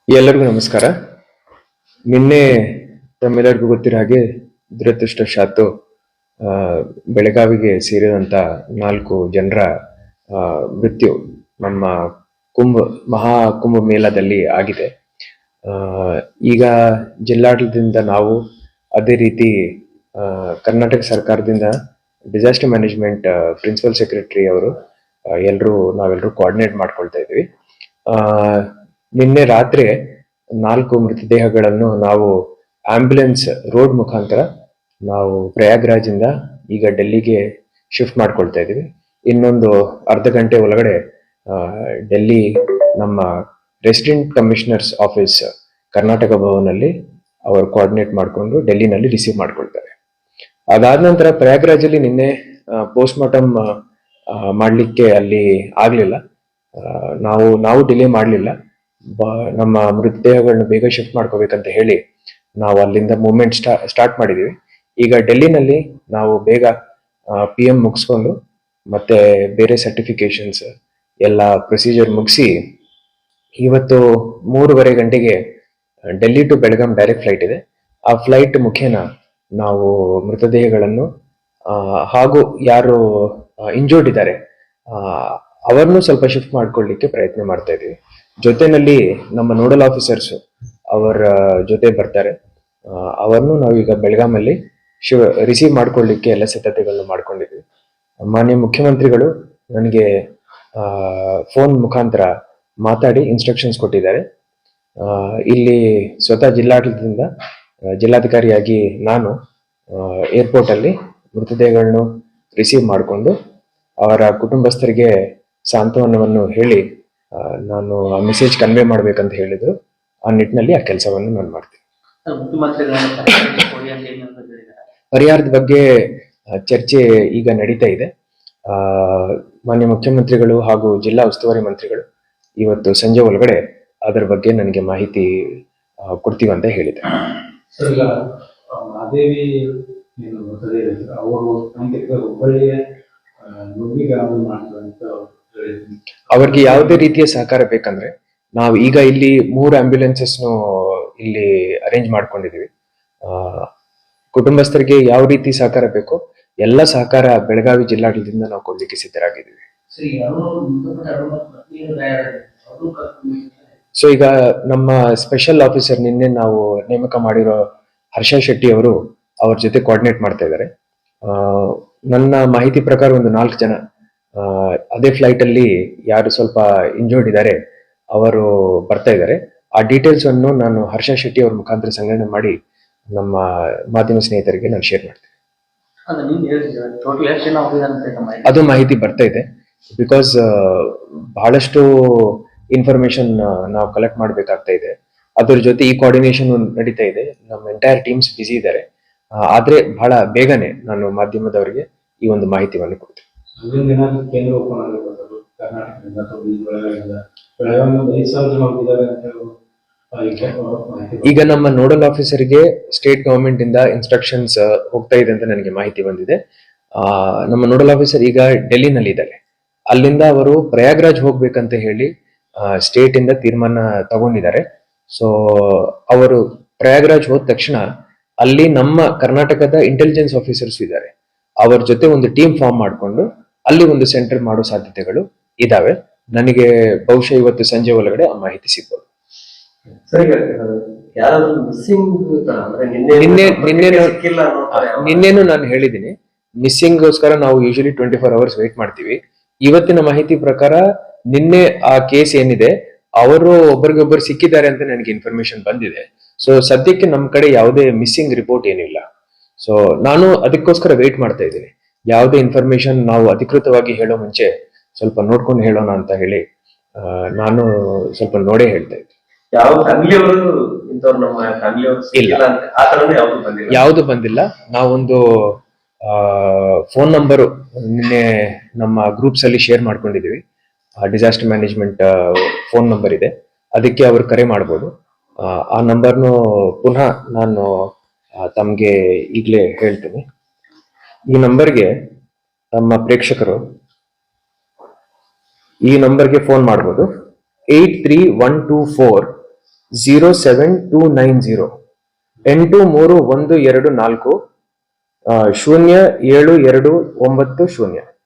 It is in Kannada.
ಎಲ್ಲರಿಗೂ ನಮಸ್ಕಾರ. ನಿನ್ನೆ ತಮ್ಮೆಲ್ಲರಿಗೂ ಗೊತ್ತಿರೋ ಹಾಗೆ ದುರದೃಷ್ಟವಶಾತ್ತು ಆ, ಬೆಳಗಾವಿಗೆ ಸೇರಿದಂತ 4 ಜನರ ಮೃತ್ಯು ನಮ್ಮ ಮಹಾ ಕುಂಭ ಮೇಳದಲ್ಲಿ ಆಗಿದೆ. ಆ, ಈಗ ಜಿಲ್ಲಾಡಳಿತದಿಂದ ನಾವು ಅದೇ ರೀತಿ ಕರ್ನಾಟಕ ಸರ್ಕಾರದಿಂದ ಡಿಸಾಸ್ಟರ್ ಮ್ಯಾನೇಜ್ಮೆಂಟ್ ಪ್ರಿನ್ಸಿಪಲ್ ಸೆಕ್ರೆಟರಿ ಅವರು ನಾವೆಲ್ಲರೂ ಕೋಆರ್ಡಿನೇಟ್ ಮಾಡ್ಕೊಳ್ತಾ ಇದ್ವಿ. ನಿನ್ನೆ ರಾತ್ರಿ 4 ಮೃತದೇಹಗಳನ್ನು ನಾವು ಆಂಬ್ಯುಲೆನ್ಸ್ ರೋಡ್ ಮುಖಾಂತರ ನಾವು ಪ್ರಯಾಗ್ರಾಜಿಂದ ಈಗ ಡೆಲ್ಲಿಗೆ ಶಿಫ್ಟ್ ಮಾಡ್ಕೊಳ್ತಾ ಇದೀವಿ. ಇನ್ನೊಂದು ಅರ್ಧ ಗಂಟೆ ಒಳಗಡೆ ಡೆಲ್ಲಿ ನಮ್ಮ ರೆಸಿಡೆಂಟ್ ಕಮಿಷನರ್ಸ್ ಆಫೀಸ್ ಕರ್ನಾಟಕ ಭವನಲ್ಲಿ ಅವರು ಕೋಆರ್ಡಿನೇಟ್ ಮಾಡಿಕೊಂಡು ಡೆಲ್ಲಿನಲ್ಲಿ ರಿಸೀವ್ ಮಾಡ್ಕೊಳ್ತಾರೆ. ಅದಾದ ನಂತರ ಪ್ರಯಾಗ್ರಾಜಲ್ಲಿ ನಿನ್ನೆ ಪೋಸ್ಟ್ ಮಾರ್ಟಮ್ ಮಾಡಲಿಕ್ಕೆ ಅಲ್ಲಿ ಆಗ್ಲಿಲ್ಲ. ನಾವು ಡಿಲೇ ಮಾಡಲಿಲ್ಲ. ನಮ್ಮ ಮೃತದೇಹಗಳನ್ನ ಬೇಗ ಶಿಫ್ಟ್ ಮಾಡ್ಕೋಬೇಕಂತ ಹೇಳಿ ನಾವು ಅಲ್ಲಿಂದ ಮೂವ್ಮೆಂಟ್ ಸ್ಟಾರ್ಟ್ ಮಾಡಿದೀವಿ. ಈಗ ಡೆಲ್ಲಿನಲ್ಲಿ ನಾವು ಬೇಗ PM ಮುಗಿಸ್ಕೊಂಡು ಮತ್ತೆ ಬೇರೆ ಸರ್ಟಿಫಿಕೇಶನ್ಸ್ ಎಲ್ಲ ಪ್ರೊಸೀಜರ್ ಮುಗಿಸಿ ಇವತ್ತು 3:30 ಗಂಟೆಗೆ Delhi to Belgaum direct flight ಇದೆ. ಆ ಫ್ಲೈಟ್ ಮುಖೇನ ನಾವು ಮೃತದೇಹಗಳನ್ನು ಹಾಗೂ ಯಾರು ಇಂಜೋರ್ಡ್ ಇದ್ದಾರೆ ಅವರನ್ನು ಸ್ವಲ್ಪ ಶಿಫ್ಟ್ ಮಾಡ್ಕೊಳ್ಳಿಕ್ಕೆ ಪ್ರಯತ್ನ ಮಾಡ್ತಾ ಇದೀವಿ. ಜೊತೆನಲ್ಲಿ ನಮ್ಮ ನೋಡಲ್ ಆಫೀಸರ್ಸ್ ಅವರ ಜೊತೆ ಬರ್ತಾರೆ. ಅವರನ್ನು ನಾವೀಗ ಬೆಳಗಾಮಲ್ಲಿ ರಿಸೀವ್ ಮಾಡ್ಕೊಳ್ಳಿಕ್ಕೆ ಎಲ್ಲ ಸಿದ್ಧತೆಗಳನ್ನು ಮಾಡ್ಕೊಂಡಿದ್ವಿ. ಮಾನ್ಯ ಮುಖ್ಯಮಂತ್ರಿಗಳು ನನಗೆ ಫೋನ್ ಮುಖಾಂತರ ಮಾತಾಡಿ ಇನ್ಸ್ಟ್ರಕ್ಷನ್ಸ್ ಕೊಟ್ಟಿದ್ದಾರೆ. ಇಲ್ಲಿ ಸ್ವತಃ ಜಿಲ್ಲಾಡಳಿತದಿಂದ ಜಿಲ್ಲಾಧಿಕಾರಿಯಾಗಿ ನಾನು ಏರ್ಪೋರ್ಟ್ ಅಲ್ಲಿ ಮೃತದೇಹಗಳನ್ನು ರಿಸೀವ್ ಮಾಡಿಕೊಂಡು ಅವರ ಕುಟುಂಬಸ್ಥರಿಗೆ ಸಾಂತ್ವನವನ್ನು ಹೇಳಿ ನಾನು ಆ ಮೆಸೇಜ್ ಕನ್ವೆ ಮಾಡ್ಬೇಕಂತ ಹೇಳಿದ್ರು. ಆ ನಿಟ್ಟಿನಲ್ಲಿ ಆ ಕೆಲಸವನ್ನು ನಾನು ಮಾಡ್ತೀನಿ. ಪರಿಹಾರದ ಬಗ್ಗೆ ಚರ್ಚೆ ಈಗ ನಡೀತಾ ಇದೆ. ಮಾನ್ಯ ಮುಖ್ಯಮಂತ್ರಿಗಳು ಹಾಗೂ ಜಿಲ್ಲಾ ಉಸ್ತುವಾರಿ ಮಂತ್ರಿಗಳು ಇವತ್ತು ಸಂಜೆ ಒಳಗಡೆ ಅದರ ಬಗ್ಗೆ ನನಗೆ ಮಾಹಿತಿ ಕೊಡ್ತೀವಂತ ಹೇಳಿದೆ. ಅವ್ರಿಗೆ ಯಾವುದೇ ರೀತಿಯ ಸಹಕಾರ ಬೇಕಂದ್ರೆ ನಾವು ಈಗ ಇಲ್ಲಿ 3 ಆಂಬ್ಯುಲೆನ್ಸಸ್ ಇಲ್ಲಿ ಅರೇಂಜ್ ಮಾಡ್ಕೊಂಡಿದೀವಿ. ಕುಟುಂಬಸ್ಥರಿಗೆ ಯಾವ ರೀತಿ ಸಹಕಾರ ಬೇಕೋ ಎಲ್ಲ ಸಹಕಾರ ಬೆಳಗಾವಿ ಜಿಲ್ಲಾಡಳಿತದಿಂದ ನಾವು ಕೊಡ್ಲಿಕ್ಕೆ ಸಿದ್ಧರಾಗಿದ್ದೀವಿ. ಸೊ ಈಗ ನಮ್ಮ ಸ್ಪೆಷಲ್ ಆಫೀಸರ್ ನಿನ್ನೆ ನಾವು ನೇಮಕ ಮಾಡಿರೋ ಹರ್ಷ ಶೆಟ್ಟಿ ಅವರು ಅವ್ರ ಜೊತೆ ಕೋಆರ್ಡಿನೇಟ್ ಮಾಡ್ತಾ ಇದ್ದಾರೆ. ನನ್ನ ಮಾಹಿತಿ ಪ್ರಕಾರ ಒಂದು 4 ಜನ ಅದೇ ಫ್ಲೈಟ್ ಅಲ್ಲಿ ಯಾರು ಸ್ವಲ್ಪ ಇಂಜೋರ್ಡ್ ಇದ್ದಾರೆ ಅವರು ಬರ್ತಾ ಇದ್ದಾರೆ. ಆ ಡೀಟೇಲ್ಸ್ ಅನ್ನು ನಾನು ಹರ್ಷ ಶೆಟ್ಟಿ ಅವ್ರ ಮುಖಾಂತರ ಸಂಗ್ರಹಣೆ ಮಾಡಿ ನಮ್ಮ ಮಾಧ್ಯಮ ಸ್ನೇಹಿತರಿಗೆ ನಾನು ಶೇರ್ ಮಾಡ್ತೀನಿ. ಅದು ಮಾಹಿತಿ ಬರ್ತಾ ಇದೆ. ಬಿಕಾಸ್ ಬಹಳಷ್ಟು ಇನ್ಫಾರ್ಮೇಶನ್ ನಾವು ಕಲೆಕ್ಟ್ ಮಾಡ್ಬೇಕಾಗ್ತಾ ಇದೆ. ಅದ್ರ ಜೊತೆ ಈ ಕೋಆರ್ಡಿನೇಷನ್ ನಡೀತಾ ಇದೆ. ನಮ್ಮ ಎಂಟೈರ್ ಟೀಮ್ಸ್ ಬಿಸಿ ಇದ್ದಾರೆ. ಆದ್ರೆ ಬಹಳ ಬೇಗನೆ ನಾನು ಮಾಧ್ಯಮದವರಿಗೆ ಈ ಒಂದು ಮಾಹಿತಿಯನ್ನು ಕೊಡ್ತೀನಿ. ಈಗ ನಮ್ಮ ನೋಡಲ್ ಆಫೀಸರ್ಗೆ ಸ್ಟೇಟ್ ಗವರ್ಮೆಂಟ್ ಇಂದ ಇನ್ಸ್ಟ್ರಕ್ಷನ್ಸ್ ಹೋಗ್ತಾ ಇದೆ ಅಂತ ನನಗೆ ಮಾಹಿತಿ ಬಂದಿದೆ. ನಮ್ಮ ನೋಡಲ್ ಆಫೀಸರ್ ಈಗ ಡೆಲ್ಲಿನಲ್ಲಿ ಇದ್ದಾರೆ. ಅಲ್ಲಿಂದ ಅವರು ಪ್ರಯಾಗ್ರಾಜ್ ಹೋಗ್ಬೇಕಂತ ಹೇಳಿ ಸ್ಟೇಟ್ ಇಂದ ತೀರ್ಮಾನ ತಗೊಂಡಿದ್ದಾರೆ. ಸೊ ಅವರು ಪ್ರಯಾಗ್ರಾಜ್ ಹೋದ ತಕ್ಷಣ ಅಲ್ಲಿ ನಮ್ಮ ಕರ್ನಾಟಕದ ಇಂಟೆಲಿಜೆನ್ಸ್ ಆಫೀಸರ್ಸ್ ಇದ್ದಾರೆ. ಅವರ ಜೊತೆ ಒಂದು ಟೀಮ್ ಫಾರ್ಮ್ ಮಾಡಿಕೊಂಡು ಅಲ್ಲಿ ಒಂದು ಸೆಂಟರ್ ಮಾಡೋ ಸಾಧ್ಯತೆಗಳು ಇದಾವೆ. ನನಗೆ ಬಹುಶಃ ಇವತ್ತು ಸಂಜೆ ಒಳಗಡೆ ಆ ಮಾಹಿತಿ ಸಿಗ್ಬೋದು. ನಿನ್ನೆನು ನಾನು ಹೇಳಿದ್ದೀನಿ, ಮಿಸ್ಸಿಂಗ್ ಗೋಸ್ಕರ ನಾವು ಯೂಶಲಿ 24 hours ವೇಟ್ ಮಾಡ್ತೀವಿ. ಇವತ್ತಿನ ಮಾಹಿತಿ ಪ್ರಕಾರ ನಿನ್ನೆ ಆ ಕೇಸ್ ಏನಿದೆ ಅವರು ಒಬ್ಬರಿಗೊಬ್ಬರು ಸಿಕ್ಕಿದ್ದಾರೆ ಅಂತ ನನಗೆ ಇನ್ಫಾರ್ಮೇಶನ್ ಬಂದಿದೆ. ಸೊ ಸದ್ಯಕ್ಕೆ ನಮ್ಮ ಕಡೆ ಯಾವುದೇ ಮಿಸ್ಸಿಂಗ್ ರಿಪೋರ್ಟ್ ಏನಿಲ್ಲ. ಸೊ ನಾನು ಅದಕ್ಕೋಸ್ಕರ ವೇಟ್ ಮಾಡ್ತಾ ಇದ್ದೀನಿ. ಯಾವುದೇ ಇನ್ಫಾರ್ಮೇಶನ್ ನಾವು ಅಧಿಕೃತವಾಗಿ ಹೇಳೋ ಮುಂಚೆ ಸ್ವಲ್ಪ ನೋಡ್ಕೊಂಡು ಹೇಳೋಣ ಅಂತ ಹೇಳಿ ನಾನು ಸ್ವಲ್ಪ ನೋಡೇ ಹೇಳ್ತಾ ಇದ್ದೆ. ಯಾವುದು ಬಂದಿಲ್ಲ. ನಾವೊಂದು ಫೋನ್ ನಂಬರು ನಿನ್ನೆ ನಮ್ಮ ಗ್ರೂಪ್ಸ್ ಅಲ್ಲಿ ಶೇರ್ ಮಾಡ್ಕೊಂಡಿದೀವಿ. ಡಿಸಾಸ್ಟರ್ ಮ್ಯಾನೇಜ್ಮೆಂಟ್ ಫೋನ್ ನಂಬರ್ ಇದೆ, ಅದಕ್ಕೆ ಅವರು ಕರೆ ಮಾಡ್ಬೋದು. ಆ ನಂಬರ್ನು ಪುನಃ ನಾನು ತಮ್ಗೆ ಈಗಲೇ ಹೇಳ್ತೀನಿ. ಈ ನಂಬರ್ಗೆ ತಮ್ಮ ಪ್ರೇಕ್ಷಕರು ಈ ನಂಬರ್ಗೆ ಫೋನ್ ಮಾಡ್ಬೋದು. 83124 07290 823124 072990.